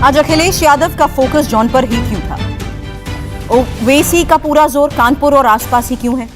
आज अखिलेश यादव का फोकस जौन पर ही क्यों था? ओवैसी का पूरा जोर कानपुर और आसपास ही क्यों है?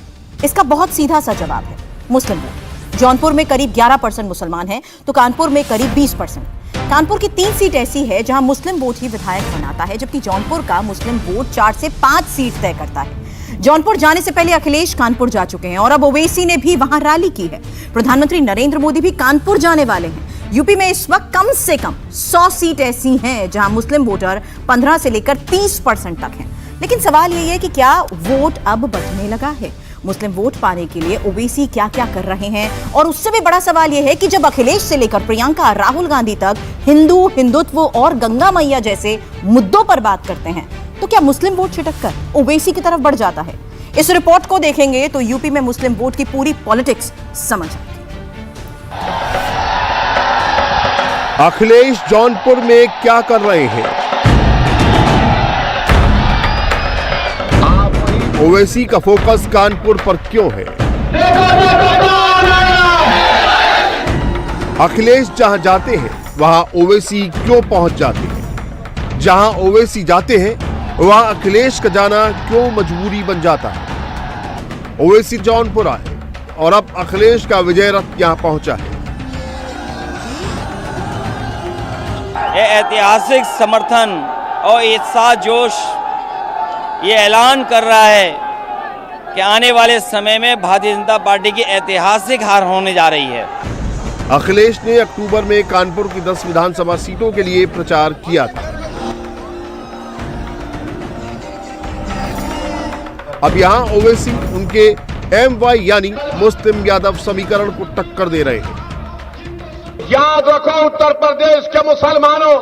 इसका बहुत सीधा सा जवाब है, मुस्लिम वोट। जौनपुर में करीब 11% मुसलमान हैं, तो कानपुर में करीब 20%। कानपुर की 3 सीट ऐसी है जहां मुस्लिम वोट ही विधायक बनाता है, जबकि जौनपुर का मुस्लिम वोट 4 से 5 सीट तय करता है। जौनपुर जाने से पहले अखिलेश कानपुर जा चुके हैं और अब ओवैसी ने भी वहां रैली की है। प्रधानमंत्री नरेंद्र मोदी भी कानपुर जाने वाले हैं। यूपी में इस वक्त कम से कम 100 सीट ऐसी हैं जहां मुस्लिम वोटर 15 से लेकर 30% तक हैं। लेकिन सवाल यही है कि क्या वोट अब बचने लगा है? मुस्लिम वोट पाने के लिए ओवैसी क्या क्या कर रहे हैं? और उससे भी बड़ा सवाल यह है कि जब अखिलेश से लेकर प्रियंका, राहुल गांधी तक हिंदू, हिंदुत्व और गंगा मैया जैसे मुद्दों पर बात करते हैं, तो क्या मुस्लिम वोट छिटककर ओवैसी की तरफ बढ़ जाता है? इस रिपोर्ट को देखेंगे तो यूपी में मुस्लिम वोट की पूरी पॉलिटिक्स समझ आएगी। अखिलेश जौनपुर में क्या कर रहे हैं? ओवैसी का फोकस कानपुर पर क्यों है? अखिलेश जहां जाते हैं वहां ओवैसी क्यों पहुंच जाते हैं? जहां ओवैसी जाते हैं वहां अखिलेश का जाना क्यों मजबूरी बन जाता है? ओवैसी जौनपुर आए और अब अखिलेश का विजय रथ यहां पहुंचा है। ये ऐतिहासिक समर्थन और उत्साह जोश ये ऐलान कर रहा है कि आने वाले समय में भारतीय जनता पार्टी की ऐतिहासिक हार होने जा रही है। अखिलेश ने अक्टूबर में कानपुर की 10 विधानसभा सीटों के लिए प्रचार किया था। अब यहां ओवैसी उनके MY यानी मुस्लिम यादव समीकरण को टक्कर दे रहे हैं। याद रखो उत्तर प्रदेश के मुसलमानों,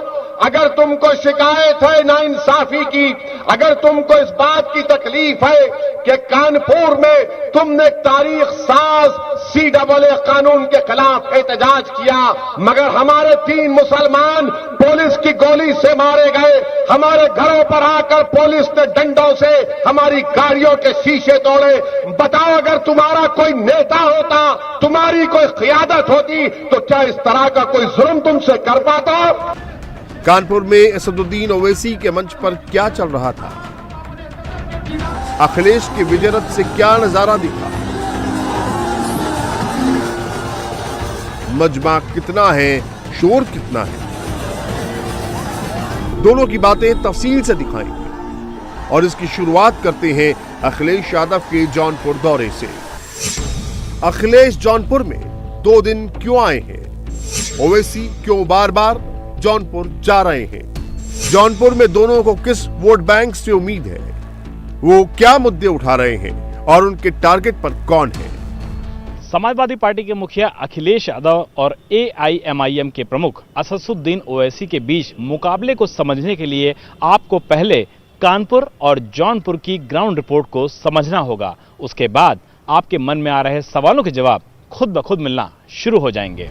अगर तुमको शिकायत है नाइंसाफी की, अगर तुमको इस बात की तकलीफ है कि कानपुर में तुमने तारीख साज CAA कानून के खिलाफ एहतजाज किया, मगर हमारे 3 मुसलमान पुलिस की गोली से मारे गए, हमारे घरों पर आकर पुलिस ने डंडों से हमारी गाड़ियों के शीशे तोड़े। बताओ, अगर तुम्हारा कोई नेता होता, तुम्हारी कोई क़ियादत होती, तो क्या इस तरह का कोई जुर्म तुमसे कर पाता? कानपुर में असदुद्दीन ओवैसी के मंच पर क्या चल रहा था? अखिलेश के विजय रथ से क्या नजारा दिखा? मजमा कितना है, शोर कितना है? दोनों की बातें तफसील से दिखाएंगे और इसकी शुरुआत करते हैं अखिलेश यादव के जौनपुर दौरे से। अखिलेश जौनपुर में 2 दिन क्यों आए हैं? ओवैसी क्यों बार बार जौनपुर जा रहे हैं? जौनपुर में दोनों को किस वोट बैंक से उम्मीद है? वो क्या मुद्दे उठा रहे हैं और उनके टारगेट पर कौन है? समाजवादी पार्टी के मुखिया अखिलेश यादव और AIMIM के प्रमुख असदुद्दीन ओवैसी के बीच मुकाबले को समझने के लिए आपको पहले कानपुर और जौनपुर की ग्राउंड रिपोर्ट को समझना होगा। उसके बाद आपके मन में आ रहे सवालों के जवाब खुद ब खुद मिलना शुरू हो जाएंगे।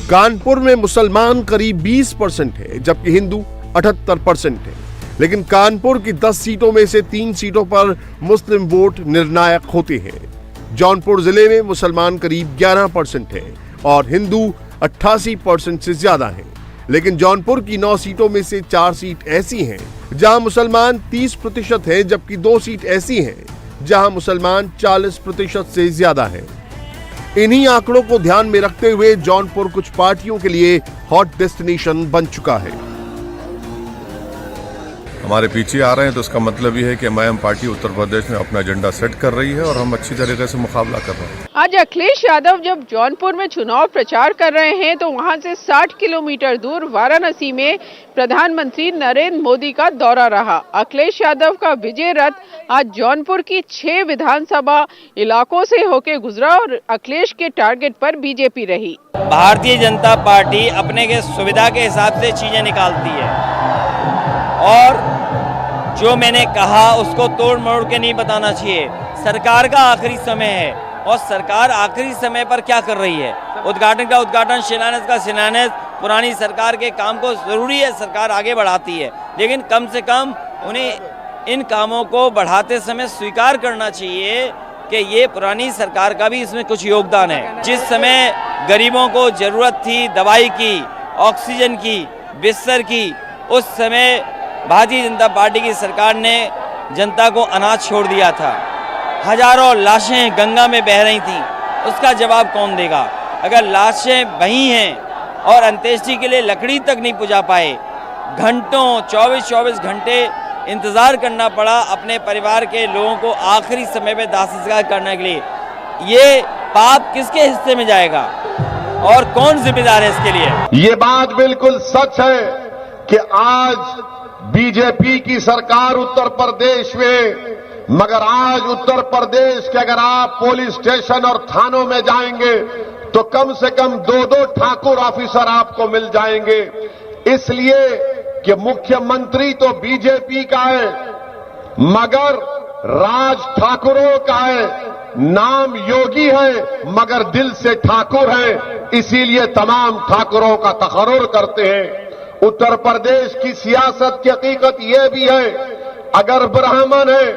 कानपुर में मुसलमान करीब 20% है, जबकि हिंदू 78% है। लेकिन कानपुर की 10 सीटों में से 3 सीटों पर मुस्लिम वोट निर्णायक होते हैं। जौनपुर जिले में मुसलमान करीब 11% है और हिंदू 88% से ज्यादा हैं। लेकिन जौनपुर की 9 सीटों में से 4 सीट ऐसी हैं जहां मुसलमान 30% हैं, जबकि 2 सीट ऐसी हैं जहां मुसलमान 40% से ज्यादा हैं। इन्हीं आंकड़ों को ध्यान में रखते हुए जौनपुर कुछ पार्टियों के लिए हॉट डेस्टिनेशन बन चुका है। हमारे पीछे आ रहे हैं तो इसका मतलब ये है कि MIM पार्टी उत्तर प्रदेश में अपना एजेंडा सेट कर रही है और हम अच्छी तरीके से मुकाबला कर रहे हैं। आज अखिलेश यादव जब जौनपुर में चुनाव प्रचार कर रहे हैं तो वहां से 60 किलोमीटर दूर वाराणसी में प्रधानमंत्री नरेंद्र मोदी का दौरा रहा। अखिलेश यादव का विजय रथ आज जौनपुर की 6 विधानसभा इलाकों से होकर गुजरा और अखिलेश के टारगेट पर बीजेपी रही। भारतीय जनता पार्टी अपने के सुविधा के हिसाब से चीजें निकालती है और जो मैंने कहा उसको तोड़ मोड़ के नहीं बताना चाहिए। सरकार का आखिरी समय है और सरकार आखिरी समय पर क्या कर रही है? उद्घाटन का उद्घाटन, शिलान्यास का शिलान्यास। पुरानी सरकार के काम को जरूरी है सरकार आगे बढ़ाती है, लेकिन कम से कम उन्हें इन कामों को बढ़ाते समय स्वीकार करना चाहिए कि ये पुरानी सरकार का भी इसमें कुछ योगदान है। जिस समय गरीबों को जरूरत थी दवाई की, ऑक्सीजन की, बिस्तर की, उस समय भारतीय जनता पार्टी की सरकार ने जनता को अनाज छोड़ दिया था, हजारों लाशें गंगा में बह रही थीं, उसका जवाब कौन देगा? अगर लाशें बही हैं और अंत्येष्टि के लिए लकड़ी तक नहीं पहुंचा पाए, घंटों 24-24 घंटे इंतजार करना पड़ा अपने परिवार के लोगों को आखिरी समय में दाह संस्कार करने के लिए, ये पाप किसके हिस्से में जाएगा और कौन जिम्मेदार है इसके लिए? ये बात बिल्कुल सच है कि आज बीजेपी की सरकार उत्तर प्रदेश में, मगर आज उत्तर प्रदेश के अगर आप पुलिस स्टेशन और थानों में जाएंगे तो कम से कम 2-2 ठाकुर ऑफिसर आपको मिल जाएंगे, इसलिए कि मुख्यमंत्री तो बीजेपी का है मगर राज ठाकुरों का है, नाम योगी है मगर दिल से ठाकुर है, इसीलिए तमाम ठाकुरों का तकर्रुर करते हैं। उत्तर प्रदेश की सियासत की हकीकत यह भी है, अगर ब्राह्मण है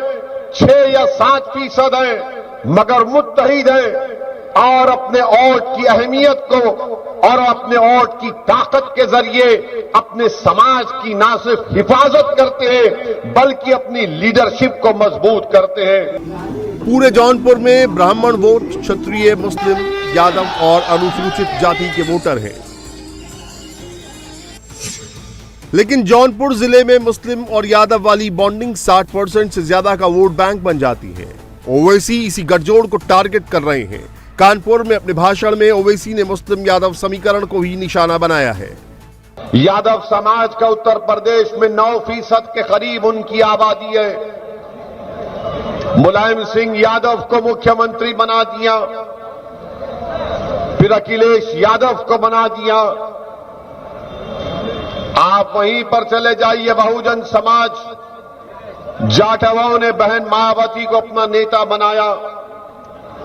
6 या 7% है मगर मुत्तहिद है और अपने वोट की अहमियत को और अपने वोट की ताकत के जरिए अपने समाज की न सिर्फ हिफाजत करते हैं बल्कि अपनी लीडरशिप को मजबूत करते हैं। पूरे जौनपुर में ब्राह्मण वोट क्षत्रिय, मुस्लिम, यादव और अनुसूचित जाति के वोटर हैं, लेकिन जौनपुर जिले में मुस्लिम और यादव वाली बॉन्डिंग 60% से ज्यादा का वोट बैंक बन जाती है। ओवैसी इसी गठजोड़ को टारगेट कर रहे हैं। कानपुर में अपने भाषण में ओवैसी ने मुस्लिम यादव समीकरण को ही निशाना बनाया है। यादव समाज का उत्तर प्रदेश में 9% के करीब उनकी आबादी है। मुलायम सिंह यादव को मुख्यमंत्री बना दिया, फिर अखिलेश यादव को बना दिया। आप वहीं पर चले जाइए, बहुजन समाज जाटवों ने बहन मायावती को अपना नेता बनाया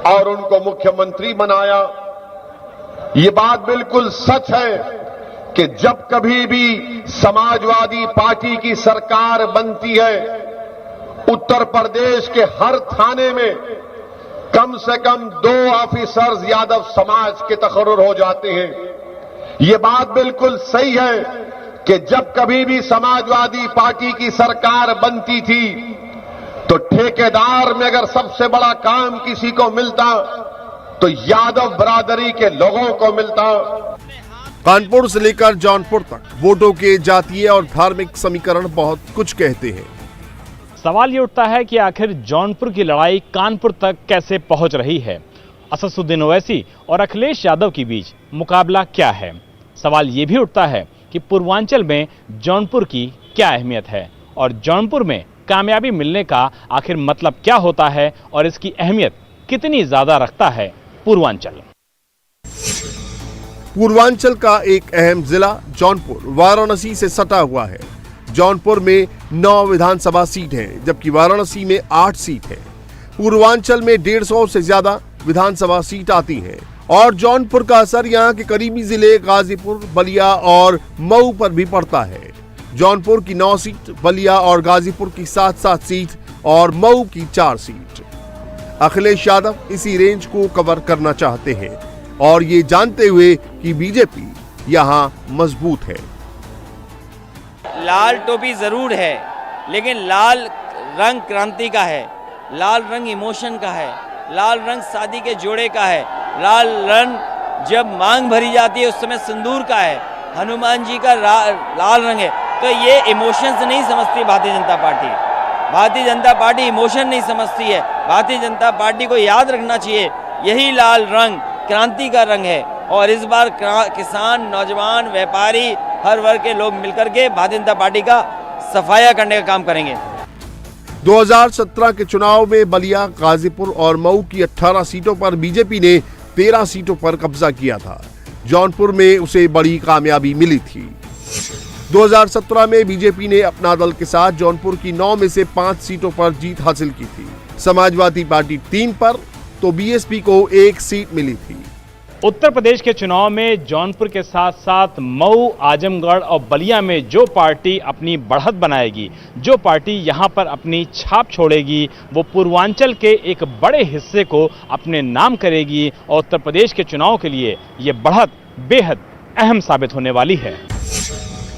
और उनको मुख्यमंत्री बनाया। ये बात बिल्कुल सच है कि जब कभी भी समाजवादी पार्टी की सरकार बनती है, उत्तर प्रदेश के हर थाने में कम से कम 2 ऑफिसर्स यादव समाज के तकर्रुर हो जाते हैं। ये बात बिल्कुल सही है कि जब कभी भी समाजवादी पार्टी की सरकार बनती थी तो ठेकेदार में अगर सबसे बड़ा काम किसी को मिलता तो यादव बरादरी के लोगों को मिलता। कानपुर से लेकर जौनपुर तक वोटों के जातीय और धार्मिक समीकरण बहुत कुछ कहते हैं। सवाल ये उठता है कि आखिर जौनपुर की लड़ाई कानपुर तक कैसे पहुंच रही है? असदुद्दीन ओवैसी और अखिलेश यादव के बीच मुकाबला क्या है? सवाल ये भी उठता है कि पूर्वांचल में जौनपुर की क्या अहमियत है और जौनपुर में कामयाबी मिलने का आखिर मतलब क्या होता है और इसकी अहमियत कितनी ज्यादा रखता है पूर्वांचल? पूर्वांचल का एक अहम जिला जौनपुर वाराणसी से सटा हुआ है। जौनपुर में 9 विधानसभा सीट हैं, जबकि वाराणसी में 8 सीट है। पूर्वांचल में 150 से ज्यादा विधानसभा सीट आती हैं और जौनपुर का असर यहाँ के करीबी जिले गाजीपुर, बलिया और मऊ पर भी पड़ता है। जौनपुर की 9 सीट, बलिया और गाजीपुर की 7-7 सीट और मऊ की 4 सीट। अखिलेश यादव इसी रेंज को कवर करना चाहते हैं और ये जानते हुए कि बीजेपी यहाँ मजबूत है। लाल टोपी जरूर है, लेकिन लाल रंग क्रांति का है, लाल रंग इमोशन का है, लाल रंग शादी के जोड़े का है, लाल रंग जब मांग भरी जाती है उस समय सिंदूर का है, हनुमान जी का लाल रंग है। तो ये इमोशंस नहीं समझती Bharatiya Janata party. Bharatiya Janata party emotion नहीं समझती है। भारतीय जनता पार्टी को याद रखना चाहिए यही लाल रंग क्रांति का रंग है और इस बार किसान, नौजवान, व्यापारी, हर वर्ग के लोग मिलकर के भारतीय जनता पार्टी का सफाया करने का काम करेंगे। 2017 के चुनाव में बलिया, गाजीपुर और मऊ की 18 सीटों पर बीजेपी ने 13 सीटों पर कब्जा किया था। जौनपुर में उसे बड़ी कामयाबी मिली थी। 2017 में बीजेपी ने अपना दल के साथ जौनपुर की 9 में से 5 सीटों पर जीत हासिल की थी। समाजवादी पार्टी 3 पर तो बीएसपी को 1 सीट मिली थी। उत्तर प्रदेश के चुनाव में जौनपुर के साथ साथ मऊ, आजमगढ़ और बलिया में जो पार्टी अपनी बढ़त बनाएगी, जो पार्टी यहां पर अपनी छाप छोड़ेगी, वो पूर्वांचल के एक बड़े हिस्से को अपने नाम करेगी और उत्तर प्रदेश के चुनाव के लिए ये बढ़त बेहद अहम साबित होने वाली है।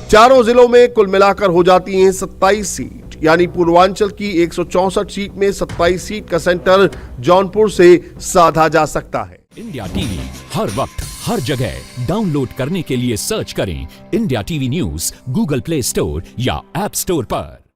चारों जिलों में कुल मिलाकर हो जाती हैं 27 सीट, यानी पूर्वांचल की 164 सीट में 27 सीट का सेंटर जौनपुर से साधा जा सकता है। इंडिया टीवी हर वक्त हर जगह डाउनलोड करने के लिए सर्च करें India TV news Google play store या ऐप स्टोर पर।